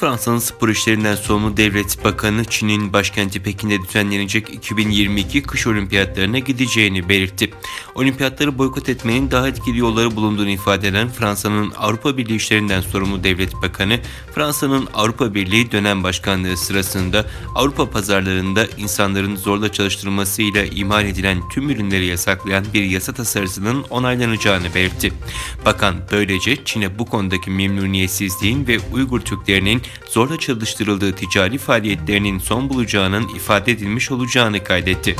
Fransa'nın spor işlerinden sorumlu devlet bakanı Çin'in başkenti Pekin'de düzenlenecek 2022 kış olimpiyatlarına gideceğini belirtti. Olimpiyatları boykot etmenin daha etkili yolları bulunduğunu ifade eden Fransa'nın Avrupa Birliği işlerinden sorumlu devlet bakanı, Fransa'nın Avrupa Birliği dönem başkanlığı sırasında Avrupa pazarlarında insanların zorla çalıştırılmasıyla imal edilen tüm ürünleri yasaklayan bir yasa tasarısının onaylanacağını belirtti. Bakan böylece Çin'e bu konudaki memnuniyetsizliğin ve Uygur Türklerinin zorla çalıştırıldığı ticari faaliyetlerinin son bulacağının ifade edilmiş olacağını kaydetti.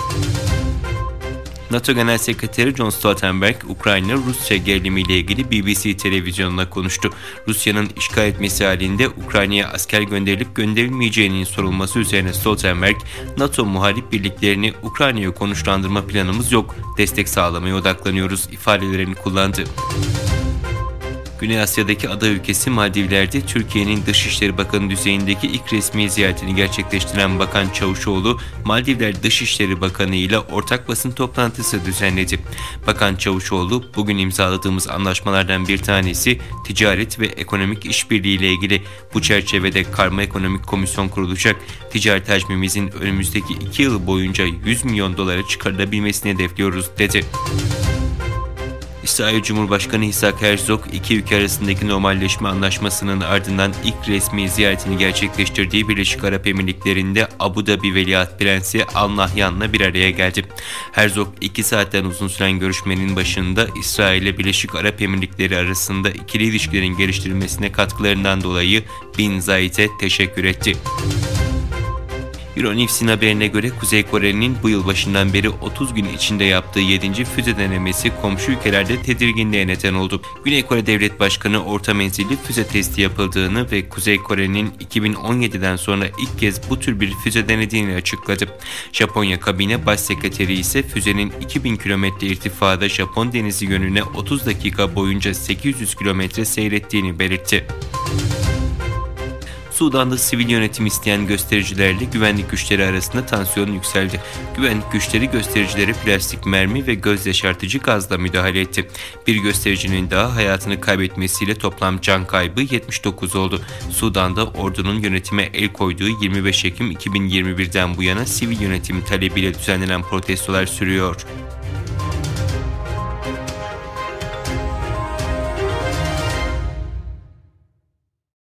NATO Genel Sekreteri Jens Stoltenberg, Ukrayna-Rusya gerilimi ile ilgili BBC televizyonuna konuştu. Rusya'nın işgal etmesi halinde Ukrayna'ya asker gönderilip gönderilmeyeceğinin sorulması üzerine Stoltenberg, NATO muharip birliklerini Ukrayna'ya konuşlandırma planımız yok, destek sağlamaya odaklanıyoruz ifadelerini kullandı. Güney Asya'daki ada ülkesi Maldivler'de Türkiye'nin Dışişleri Bakanı düzeyindeki ilk resmi ziyaretini gerçekleştiren Bakan Çavuşoğlu, Maldivler Dışişleri Bakanı ile ortak basın toplantısı düzenledi. Bakan Çavuşoğlu, bugün imzaladığımız anlaşmalardan bir tanesi ticaret ve ekonomik işbirliği ile ilgili. Bu çerçevede Karma Ekonomik Komisyon kurulacak. Ticaret hacmimizin önümüzdeki 2 yıl boyunca 100 milyon dolara çıkarılabilmesini hedefliyoruz, dedi. İsrail Cumhurbaşkanı İshak Herzog, iki ülke arasındaki normalleşme anlaşmasının ardından ilk resmi ziyaretini gerçekleştirdiği Birleşik Arap Emirlikleri'nde Abu Dhabi Veliaht Prensi Al Nahyan'la bir araya geldi. Herzog, 2 saatten uzun süren görüşmenin başında İsrail ile Birleşik Arap Emirlikleri arasında ikili ilişkilerin geliştirilmesine katkılarından dolayı Bin Zayed'e teşekkür etti. Euronews'in haberine göre Kuzey Kore'nin bu yıl başından beri 30 gün içinde yaptığı 7. füze denemesi komşu ülkelerde tedirginliğe neden oldu. Güney Kore Devlet Başkanı orta menzilli füze testi yapıldığını ve Kuzey Kore'nin 2017'den sonra ilk kez bu tür bir füze denediğini açıkladı. Japonya Kabine Başsekreteri ise füzenin 2000 kilometre irtifada Japon denizi yönüne 30 dakika boyunca 800 kilometre seyrettiğini belirtti. Sudan'da sivil yönetim isteyen göstericilerle güvenlik güçleri arasında tansiyon yükseldi. Güvenlik güçleri göstericilere plastik mermi ve göz yaşartıcı gazla müdahale etti. Bir göstericinin daha hayatını kaybetmesiyle toplam can kaybı 79 oldu. Sudan'da ordunun yönetime el koyduğu 25 Ekim 2021'den bu yana sivil yönetim talebiyle düzenlenen protestolar sürüyor.